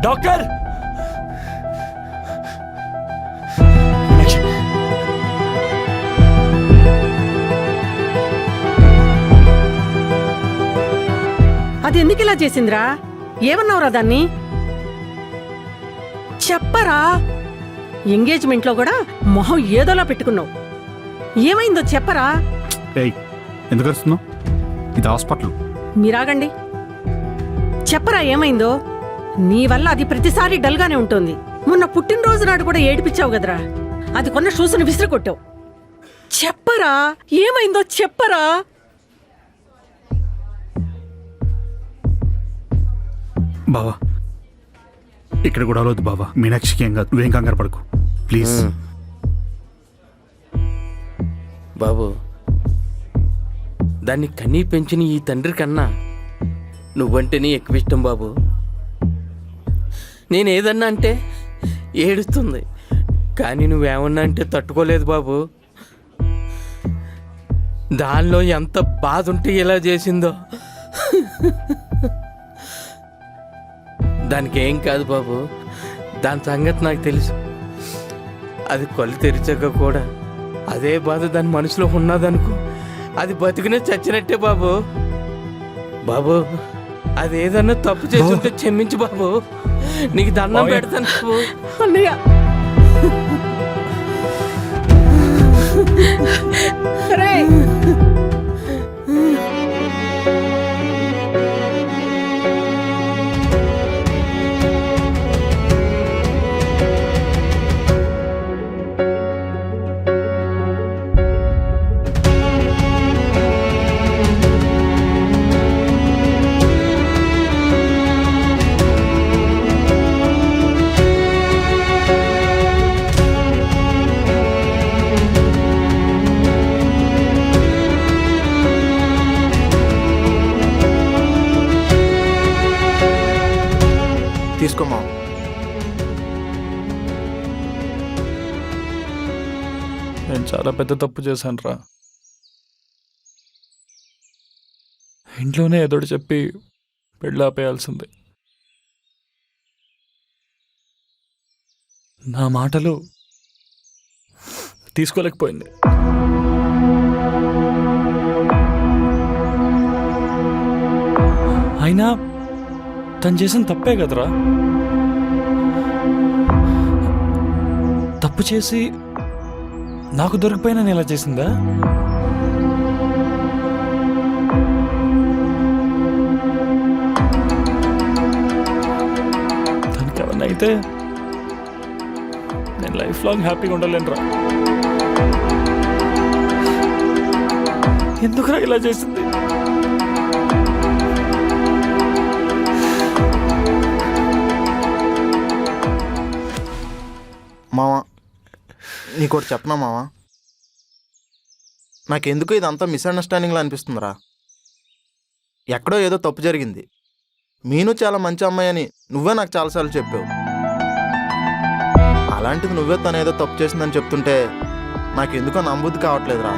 Doctor అది ఎందుకు ఇలా చేసిందిరా? ఏమన్నావురా దాన్ని? చెప్పరా. ఎంగేజ్మెంట్లో కూడా మొహం ఏదోలా పెట్టుకున్నావు. ఏమైందో చెప్పరా. ఎందుకు వస్తున్నావు? ఇది హాస్పిటల్. మీరాగండి. చెప్పరా ఏమైందో. నీ వల్ల అది ప్రతిసారి డల్గానే ఉంటుంది. మొన్న పుట్టినరోజు నాడు కూడా ఏడిపించావు కదరా. అది కొన్న షూస్ని విసిరి కొట్టావు. చెప్పరా ఏమైందో చెప్పరా. బావా ఇక్కడ కూడా అలవద్దు బావా. మీనాక్షికి ఏం కాదు, నువ్వేం కంగారు పడకు ప్లీజ్. బాబు, దాన్ని కనీ పెంచిన ఈ తండ్రి కన్నా నువ్వంటేనే ఎక్కువ ఇష్టం బాబు. నేను ఏదన్నా అంటే ఏడుస్తుంది, కానీ నువ్వేమన్నా అంటే తట్టుకోలేదు బాబు. దానిలో ఎంత బాధ ఉంటే ఇలా చేసిందో. దానికి ఏం కాదు బాబు, దాని సంగతి నాకు తెలుసు. అది కళ్ళు తెరిచాక కూడా అదే బాధ దాని మనసులో ఉన్నదనుకో, అది బతికినే చచ్చినట్టే బాబు. బాబు, అది ఏదన్నా తప్పు చేస్తుంటే క్షమించు బాబు. నీకు దండం పెడతాను బాబు. అన్నయ్య తీసుకోమా. నేను చాలా పెద్ద తప్పు చేశాను రా. ఇంట్లోనే ఏదోటి చెప్పి పెళ్ళి ఆపేయాల్సింది. నా మాటలు తీసుకోలేకపోయింది. అయినా తను చేసిన తప్పే కదరా. తప్పు చేసి నాకు దొరికిపోయినా నేను ఇలా చేసిందా? తనకి ఎవరినైతే అయితే నేను లైఫ్ లాంగ్ హ్యాపీగా ఉండలేనురా. ఎందుకురా ఇలా చేసింది? మావా, నీకోటి చెప్పనా మావా, నాకెందుకు ఇదంతా మిస్అండర్స్టాండింగ్లా అనిపిస్తుందిరా. ఎక్కడో ఏదో తప్పు జరిగింది. మీను చాలా మంచి అమ్మాయి అని నువ్వే నాకు చాలాసార్లు చెప్పావు. అలాంటిది నువ్వే తను ఏదో తప్పు చేసిందని చెప్తుంటే నాకెందుకో నమ్మబుద్ధి కావట్లేదురా.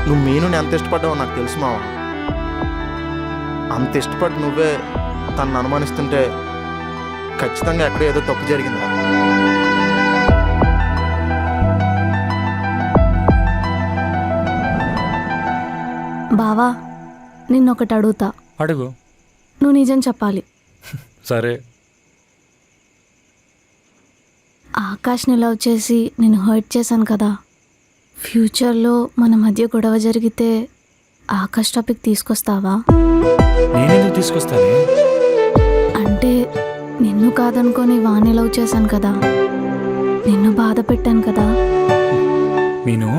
నువ్వు మీనుని ఎంత ఇష్టపడ్డావో నాకు తెలుసు మావా. అంత ఇష్టపడి నువ్వే తనను అనుమానిస్తుంటే ఖచ్చితంగా ఎక్కడో ఏదో తప్పు జరిగిందిరా. బావా, నిన్నొకటి అడుగుతా. అడుగు. నువ్వు నిజం చెప్పాలి. సరే. ఆకాష్ని లవ్ చేసి నేను హర్ట్ చేశాను కదా. ఫ్యూచర్లో మన మధ్య గొడవ జరిగితే ఆకాష్ టాపిక్ తీసుకొస్తావా? నేనెందుకు తీసుకొస్తానే? అంటే నిన్ను కాదనుకొని వాణ్ణి లవ్ చేశాను కదా, నిన్ను బాధ పెట్టాను కదా. నేను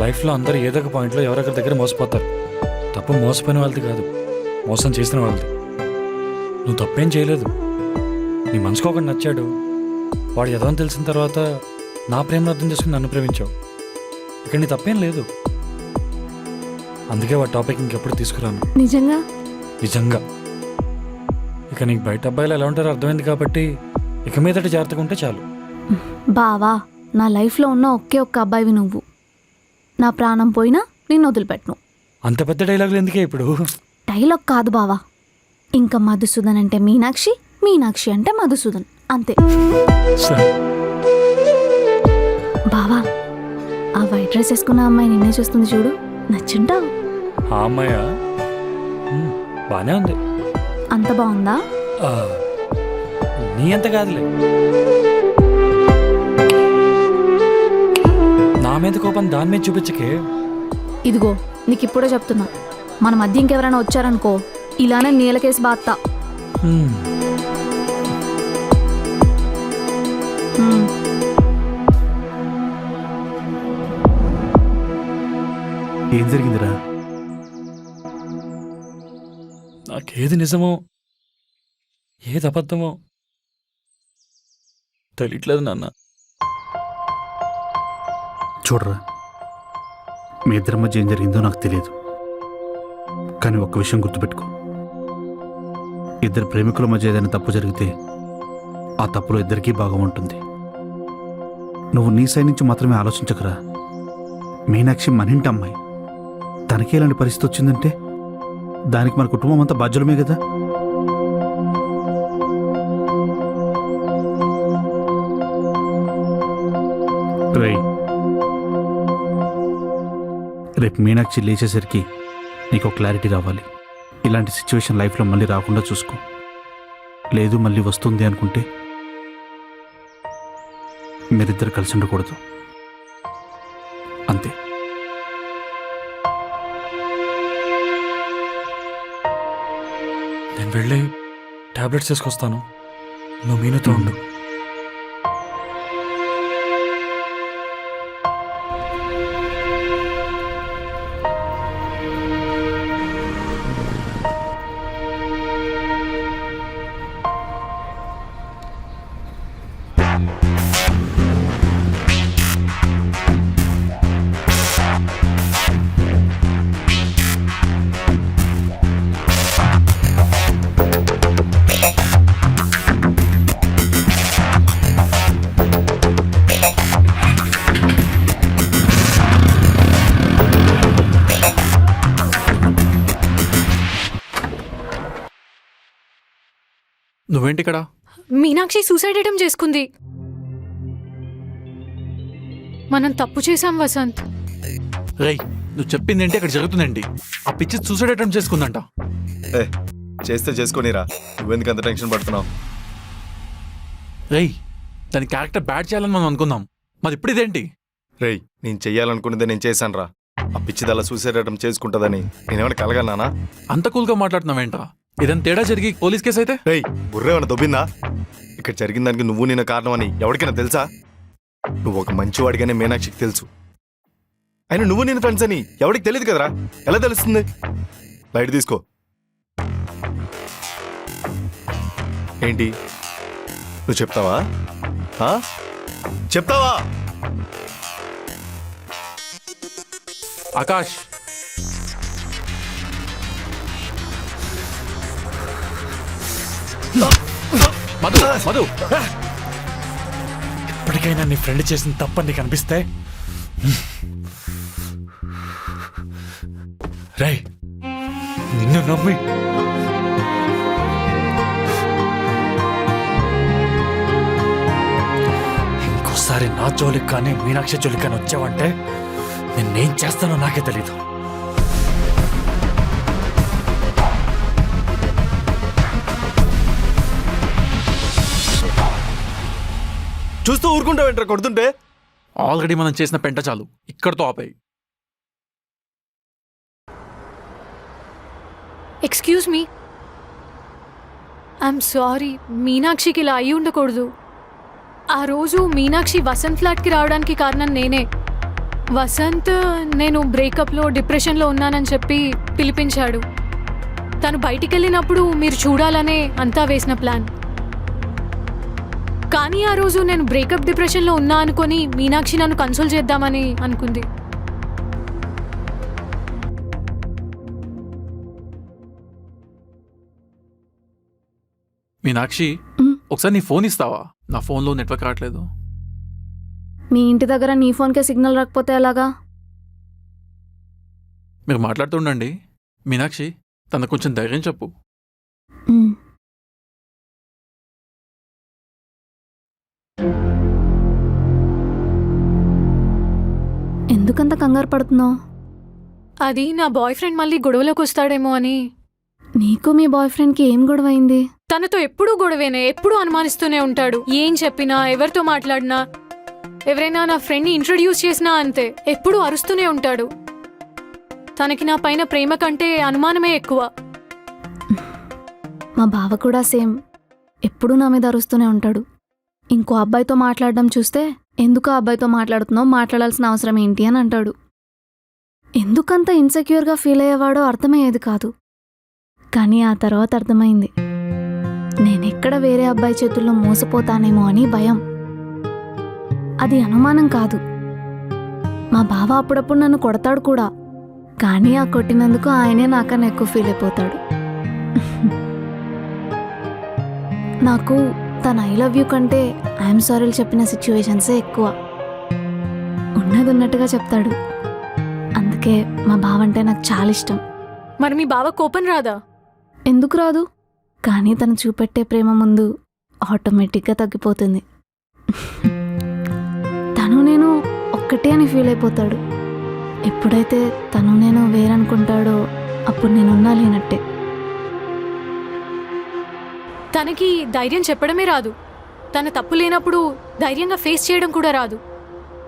లైఫ్లో అందరూ ఏదో ఒక పాయింట్లో ఎవరొకరి దగ్గర మోసపోతారు. తప్పు మోసపోయిన వాళ్ళది కాదు, మోసం చేసిన వాళ్ళది. నువ్వు తప్పేం చేయలేదు. నీ మనసుకు ఒకటి నచ్చాడు, వాడు ఎదవని తెలిసిన తర్వాత నా ప్రేమను అర్థం చేసుకుని నన్ను ప్రేమించావు. ఇక్కడ నీ తప్పేం లేదు. అందుకే వాడి టాపిక్ ఇంకెప్పుడు తీసుకురాను. నిజంగా నిజంగా. ఇక నీకు బయట అబ్బాయిలు ఎలా ఉంటారో అర్థమైంది కాబట్టి ఇక మీదట జాగ్రత్తగా ఉంటే చాలు. బావా, నా లైఫ్లో ఉన్న ఒకే ఒక్క అబ్బాయివి నువ్వు. నా ప్రాణం పోయినా నిన్ను వదిలిపెట్టను. అంత పెద్ద డైలాగులు ఎందుకే ఇప్పుడు? డైలాగ్ కాదు బావా, ఇంకా మధుసూదన్ అంటే మీనాక్షి, మీనాక్షి అంటే మధుసూదన్, అంతే. సరే. బావా, ఆ వైట్ డ్రెస్ వేసుకున్న అమ్మాయి నిన్నే చూస్తుంది చూడు, నచ్చుంటావు. ఆ అమ్మాయా? బానే ఉంది. అంత బాగుందా? ఆ, నీ అంత కాదులే. నా మీద కోపం దాని మీద చూపించకే. ఇదిగో నీకు ఇప్పుడే చెప్తున్నా, మన మధ్య ఇంకెవరైనా వచ్చారనుకో ఇలానే నీలకేసి బాత్తా. హ్మ్. హ్మ్. ఏం జరిగిందిరా? నాకేది నిజమో ఏది అబద్ధమో తెలియట్లేదు నాన్న. చూడరా, మీ ఇద్దరి మధ్య ఏం జరిగిందో నాకు తెలియదు, కానీ ఒక్క విషయం గుర్తుపెట్టుకో, ఇద్దరు ప్రేమికుల మధ్య ఏదైనా తప్పు జరిగితే ఆ తప్పులో ఇద్దరికీ భాగం ఉంటుంది. నువ్వు నీ సైడ్ నుంచి మాత్రమే ఆలోచించకరా. మీనాక్షి మనింటి అమ్మాయి, తనకి ఇలాంటి పరిస్థితి వచ్చిందంటే దానికి మన కుటుంబం అంతా బాధ్యులమే కదా. రేపు మీనాక్షి లేచేసరికి నీకు క్లారిటీ రావాలి. ఇలాంటి సిచ్యువేషన్ లైఫ్లో మళ్ళీ రాకుండా చూసుకో. లేదు మళ్ళీ వస్తుంది అనుకుంటే మీరిద్దరు కలిసి ఉండకూడదు, అంతే. నేను వెళ్ళి టాబ్లెట్స్ తీసుకొస్తాను, నువ్వు మీనుతో ఉండు. నువ్వేంటి ఇక్కడ? మీనాక్షి సూసైడ్ అటెంప్ట్ చేసుకుంది. మనం తప్పు చేశాం వసంత్. రేయ్, నువ్వు చెప్పింది ఏంటి? అక్కడ జరుగుతుందేంటి? ఆ పిచ్చి సూసైడ్ అటెంప్ట్ చేసుకుందంట. చేస్తే చేసుకోనిరా, నువ్వెందుకు అంత టెన్షన్ పడుతున్నావు? రేయ్, దాని క్యారెక్టర్ బ్యాడ్ చేయాలని మనం అనుకుందాం, మరి ఇప్పుడు ఇదేంటి? రేయ్, నేను చెయ్యాలనుకున్నదే నేను చేశాను రా. ఆ పిచ్చిదల్లా సూసైడ్ అటెంప్ట్ చేసుకుంటుందని నేనేమైనా కలగన్నానా? అంత కూల్గా మాట్లాడుతున్నావేంట్రా? ఏదైనా తేడా జరిగి పోలీస్ కేసు అయితే? రేయ్, బుర్రేమైనా దొబ్బిందా? ఇక్కడ జరిగిన దానికి నువ్వు నేను కారణమని ఎవరికైనా తెలుసా? నువ్వు ఒక మంచివాడిగానే మీనాక్షికి తెలుసు. అయినా నువ్వు నేను ఫ్రెండ్స్ అని ఎవరికి తెలియదు కదరా, ఎలా తెలుస్తుంది? లైట్ తీసుకో. ఏంటి నువ్వు చెప్తావా? చెప్తావా? ఆకాష్, మధు మధు, ఇప్పటికైనా నీ ఫ్రెండ్ చేసిన తప్పని నీకు అనిపిస్తే రేయ్, నిన్ను నమ్మి ఇంకోసారి నా జోలికి కానీ మీనాక్షి జోలికి కానీ వచ్చావంటే నిన్నేం చేస్తానో నాకే తెలీదు. చూస్తూ ఊరుకుంటావేంట్రా కొడుతుంటే? ఆల్రెడీ మనం చేసిన పెంట చాలు, ఇక్కడతో ఆపేయి. Excuse me, I'm sorry. మీనాక్షికి ఇలా అయి ఉండకూడదు. ఆ రోజు మీనాక్షి వసంత్ ఫ్లాట్కి రావడానికి కారణం నేనే. వసంత్ నేను బ్రేకప్లో డిప్రెషన్లో ఉన్నానని చెప్పి పిలిపించాడు. తను బయటికి వెళ్ళినప్పుడు మీరు చూడాలనే అంతా వేసిన ప్లాన్. కానీ ఆ రోజు నేను బ్రేకప్ డిప్రెషన్లో ఉన్నా అనుకొని మీనాక్షి నన్ను కన్సోల్ చేద్దామని అనుకుంది. మీనాక్షి, ఒకసారి నీ ఫోన్ ఇస్తావా? నా ఫోన్లో నెట్వర్క్ రావట్లేదు. మీ ఇంటి దగ్గర నీ ఫోన్కే సిగ్నల్ రాకపోతే ఎలాగా? మీరు మాట్లాడుతూ ఉండండి. మీనాక్షి, తనకు కొంచెం ధైర్యం చెప్పు. ఉమ్. ఎందుకంత కంగారు పడుతున్నావు? అది నా బాయ్ ఫ్రెండ్ మళ్ళీ గొడవలోకి వస్తాడేమో అని. నీకు మీ బాయ్ ఫ్రెండ్కి ఏం గొడవ అయింది? తనతో ఎప్పుడూ గొడవేనే, ఎప్పుడూ అనుమానిస్తూనే ఉంటాడు. ఏం చెప్పినా, ఎవరితో మాట్లాడినా, ఎవరైనా నా ఫ్రెండ్ని ఇంట్రడ్యూస్ చేసినా అంతే, ఎప్పుడూ అరుస్తూనే ఉంటాడు. తనకి నా పైన ప్రేమ కంటే అనుమానమే ఎక్కువ. మా బావ కూడా సేమ్, ఎప్పుడూ నా మీద అరుస్తూనే ఉంటాడు. ఇంకో అబ్బాయితో మాట్లాడడం చూస్తే ఎందుకు ఆ అబ్బాయితో మాట్లాడుతున్నావు, మాట్లాడాల్సిన అవసరం ఏంటి అని అంటాడు. ఎందుకంత ఇన్సెక్యూర్గా ఫీల్ అయ్యేవాడో అర్థమయ్యేది కాదు. కానీ ఆ తర్వాత అర్థమైంది, నేనెక్కడ వేరే అబ్బాయి చేతుల్లో మోసపోతానేమో అని భయం. అది అనుమానం కాదు. మా బావ అప్పుడప్పుడు నన్ను కొడతాడు కూడా, కానీ ఆ కొట్టినందుకు ఆయనే నాకన్నా ఎక్కువ ఫీల్ అయిపోతాడు. నాకు తన ఐ లవ్ యూ కంటే ఐఎమ్ సారీలు చెప్పిన సిచ్యువేషన్సే ఎక్కువ. ఉన్నది ఉన్నట్టుగా చెప్తాడు. అందుకే మా బావ అంటే నాకు చాలా ఇష్టం. మరి మీ బావ కోపం రాదా? ఎందుకు రాదు? కానీ తను చూపెట్టే ప్రేమ ముందు ఆటోమేటిక్గా తగ్గిపోతుంది. తను నేను ఒక్కటే అని ఫీల్ అయిపోతాడు. ఎప్పుడైతే తను నేను వేరనుకుంటాడో అప్పుడు నేనున్నా లేనట్టే. తనకి ధైర్యం చెప్పడమే రాదు. తన తప్పు లేనప్పుడు ధైర్యంగా ఫేస్ చేయడం కూడా రాదు.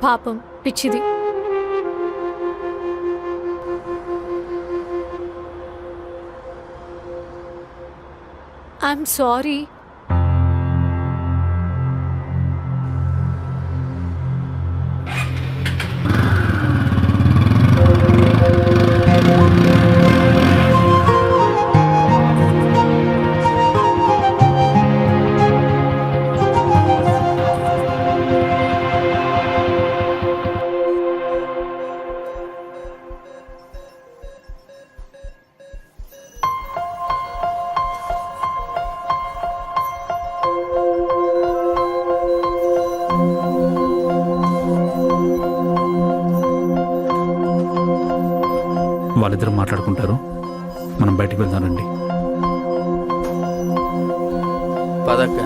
పాపం పిచ్చిది. I'm sorry. వాళ్ళిద్దరు మాట్లాడుకుంటారు, మనం బయటికి వెళ్దానండి. పదక్క.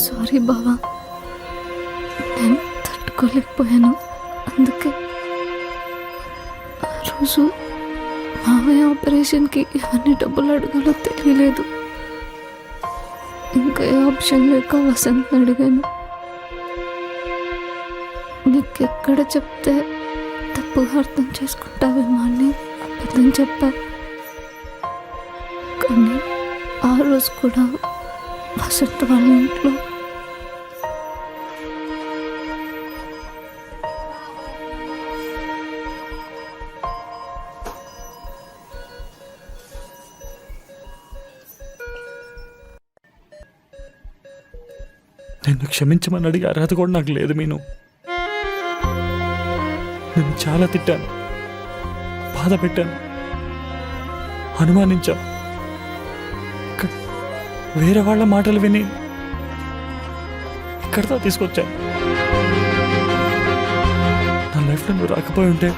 సారీ బావా, నేను తట్టుకోలేకపోయాను. అందుకే ఆ రోజు మావయ్య ఆపరేషన్కి ఇవన్నీ డబ్బులు అడగాలో తెలియలేదు. ఇంకా ఏ ఆప్షన్ లేక వసంత్ని అడిగాను. నీకెక్కడ చెప్తే తప్పుగా అర్థం చేసుకుంటావేమో అని అబద్ధం చెప్పా. కానీ ఆ రోజు కూడా వసంత్ వాళ్ళ ఇంట్లో నిన్ను క్షమించమని అడిగే అర్హత కూడా నాకు లేదు మీను. నేను చాలా తిట్టాను, బాధ పెట్టాను, అనుమానించాను. వేరే వాళ్ళ మాటలు విని ఇక్కడితో తీసుకొచ్చాను. నా లైఫ్లో నువ్వు రాకపోయి ఉంటే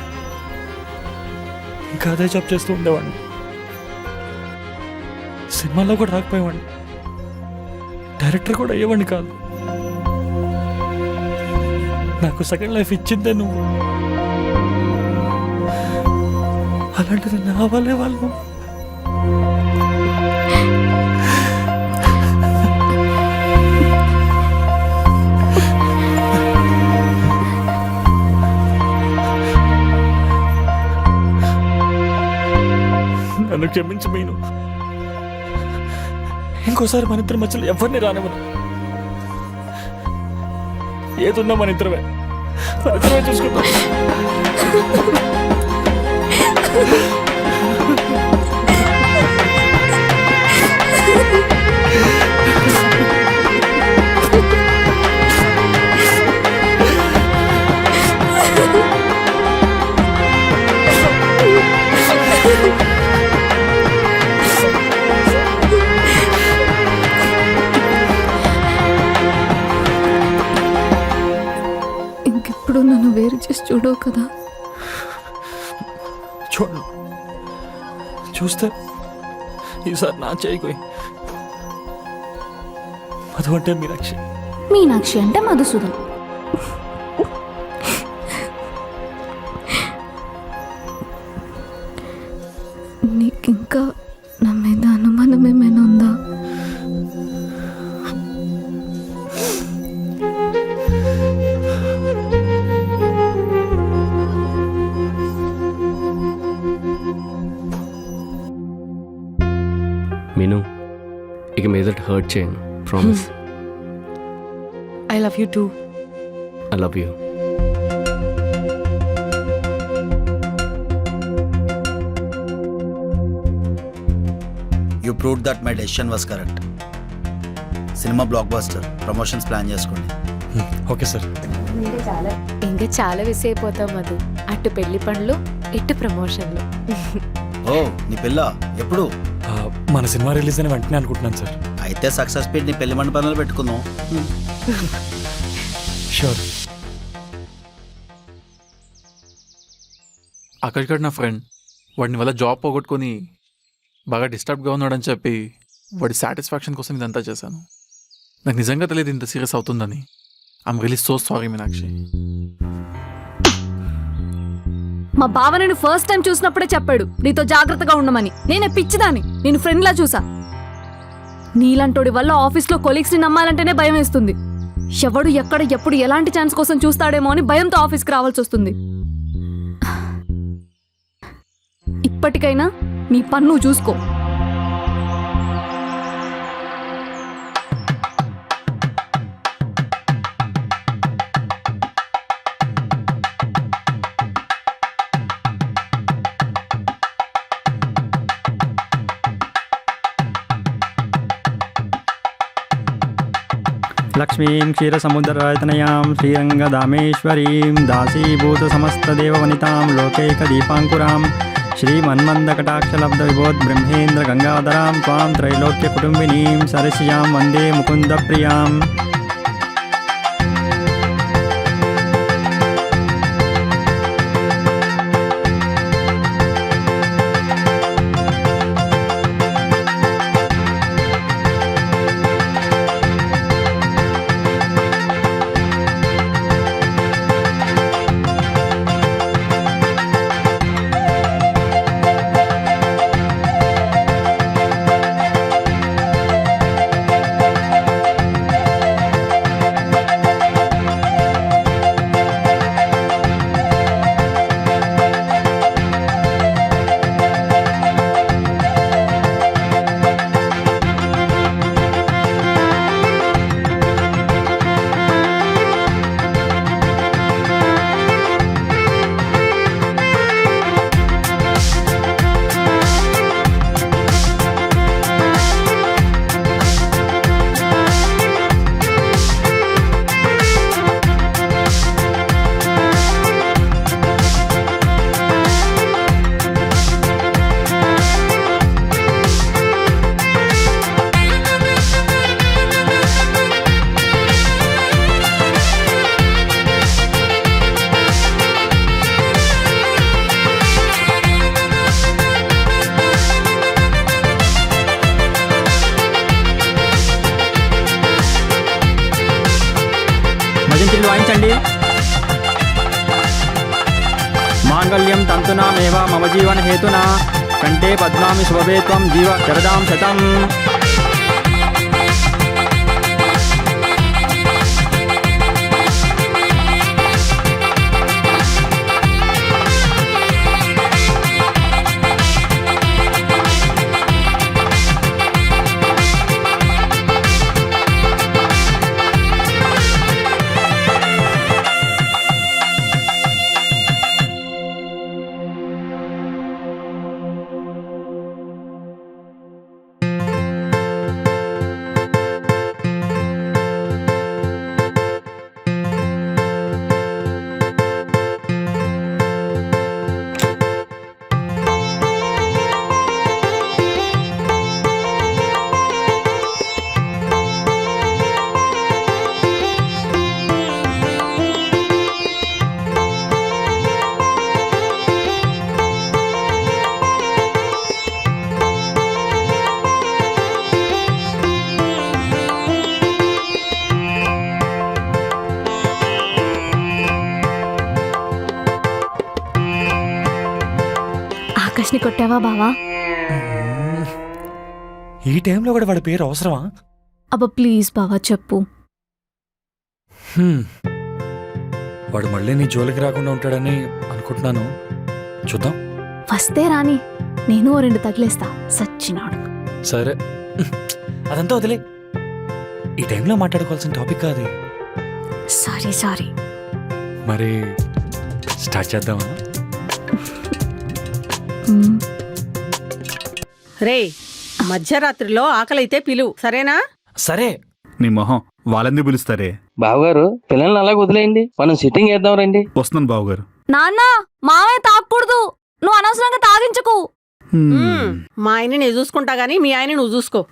ఇంకా అదే జాబ్ చేస్తూ ఉండేవాడిని. సినిమాల్లో కూడా రాకపోయేవాడిని, డైరెక్టర్ కూడా అయ్యేవాడిని కాదు. నాకు సెకండ్ లైఫ్ ఇచ్చిందే నువ్వు. అలాంటిది నా వల్లే వాళ్ళు. నన్ను క్షమించి మీను. ఇంకోసారి మన ఇద్దరి మధ్యలో ఎవరిని రానివ్వను. ఏదున్నా మన ఇద్దరమే చూసుకుంటాం. Ha ha ha! నన్ను వేరు చేసి చూడవు కదా. చూడు, చూస్తే ఈసారి నా చేయకోయి. మధు అంటే మీనాక్షి. మీనాక్షి అంటే మధుసూదన్. నీకింకా నా మీద అనుమానం ఏమైనా ఉందా? మీను, ఇక మీదట హర్ట్ చేయను, promise. I love you too. I love you. You prove that my decision was correct. Cinema blockbuster, promotions plan చేసుకోండి. Okay sir. ఇంకా చాలా మిస్ అయిపోతాం మధు. అటు పెళ్లి పనులు, ఇటు ప్రమోషన్లు. ఓ, నీ పిల్ల ఎప్పుడు? మన సినిమా రిలీజ్ అని వెంటనే అనుకుంటున్నాను సార్. అయితే సక్సెస్ స్పీడ్ నీ పెళ్లి మండపంలో పెట్టుకుందాం. షూర్. అక్కడిక్కడ నా ఫ్రెండ్ వాడిని వల్ల జాబ్ పోగొట్టుకొని బాగా డిస్టర్బ్గా ఉన్నాడని చెప్పి వాడి సాటిస్ఫాక్షన్ కోసం ఇదంతా చేశాను. నాకు నిజంగా తెలియదు ఇంత సీరియస్ అవుతుందని. I'm really so sorry Meenakshi. మా బావ నేను ఫస్ట్ టైం చూసినప్పుడే చెప్పాడు నీతో జాగ్రత్తగా ఉండమని. నేనే పిచ్చిదాన్ని, నేను ఫ్రెండ్లా చూసా. నీలాంటోడి వల్ల ఆఫీస్లో కొలీగ్స్ని నమ్మాలంటేనే భయం వేస్తుంది. ఎవడు ఎక్కడ ఎప్పుడు ఎలాంటి ఛాన్స్ కోసం చూస్తాడేమో అని భయంతో ఆఫీస్కి రావాల్సి వస్తుంది. ఇప్పటికైనా నీ పన్ను చూసుకో. లక్ష్మీం క్షీరసముద్రరచనయాం శ్రీరంగదామేశ్వరీం దాసీభూతసమస్తదేవవనితాం లోకైకదీపాంకురాం శ్రీమన్మందకటాక్షలబ్ధవిభోద్బ్రహ్మేంద్రగంగాధరాం త్వాం త్రైలోక్యకుటుంబినీం సరసియాం వందే ముకుందప్రియాం. భజంత్రీలు వాయించండి. మాంగళ్యం తంతునామేవ మమ జీవన హేతునా కంటే పద్మామి శుభవే త్వం జీవ శరదాం శతం. ఆకాష్ని కొట్టావా బావా? ఈ టైంలో కూడా వాడి పేరు అవసరమా? అబ్బా ప్లీజ్ బావా చెప్పు. వాడు మళ్ళీ నీ జోలికి రాకుండా ఉంటాడని అనుకుంటున్నాను. చూద్దాం. వస్తే రాని, నేను ఓ 2 తగిలేస్తా సచ్చినాడు. సరే, అదంతా వదిలే. ఈ టైంలో మాట్లాడుకోవాల్సిన టాపిక్ కాదు. సారీ. మరి స్టార్ట్ చేద్దామా? రే, మధ్యరాత్రిలో ఆకలైతే పిలువు, సరేనా? సరే. నీ మొహం వాళ్ళందరూ పిలుస్తారే. బావగారు పిల్లల్ని అలాగ వదిలేయండి, మనం సిట్టింగ్ వేద్దాం రండి. వస్తున్నాను బావగారు. నాన్న మావే తాగకూడదు, నువ్వు అనవసరంగా తాగించకు. మా ఆయన నేను చూసుకుంటా గానీ మీ ఆయన నువ్వు చూసుకో.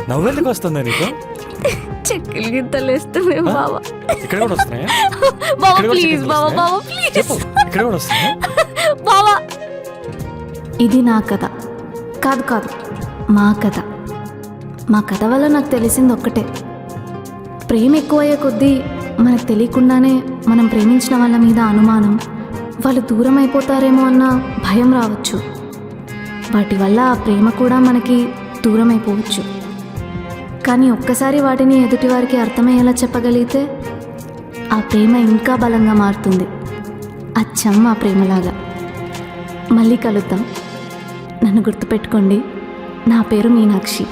నవ్వెందుకు వస్తుందా నీకు? చెక్కిలి గింతలు వేస్తున్నాయి బావా. ఇక్కడ కూడా వస్తున్నాయా? బావా ఇక్కడ కూడా ప్లీజ్ చికెన్ బావా, వస్తున్నాయా? బావా ప్లీజ్ చెప్పు, ఇక్కడ కూడా వస్తున్నాయా? బావా. ఇది నా కథ కాదు, మా కథ. మా కథ వల్ల నాకు తెలిసింది ఒక్కటే, ప్రేమ ఎక్కువయ్యే కొద్దీ మనకు తెలియకుండానే మనం ప్రేమించిన వాళ్ళ మీద అనుమానం, వాళ్ళు దూరం అయిపోతారేమో అన్న భయం రావచ్చు. వాటి వల్ల ఆ ప్రేమ కూడా మనకి దూరం అయిపోవచ్చు. కానీ ఒక్కసారి వాటిని ఎదుటి వారికి అర్థమయ్యేలా చెప్పగలిగితే ఆ ప్రేమ ఇంకా బలంగా మారుతుంది, అచ్చం ఆ ప్రేమలాగా. మళ్ళీ కలుద్దాం. నన్ను గుర్తుపెట్టుకోండి, నా పేరు మీనాక్షి.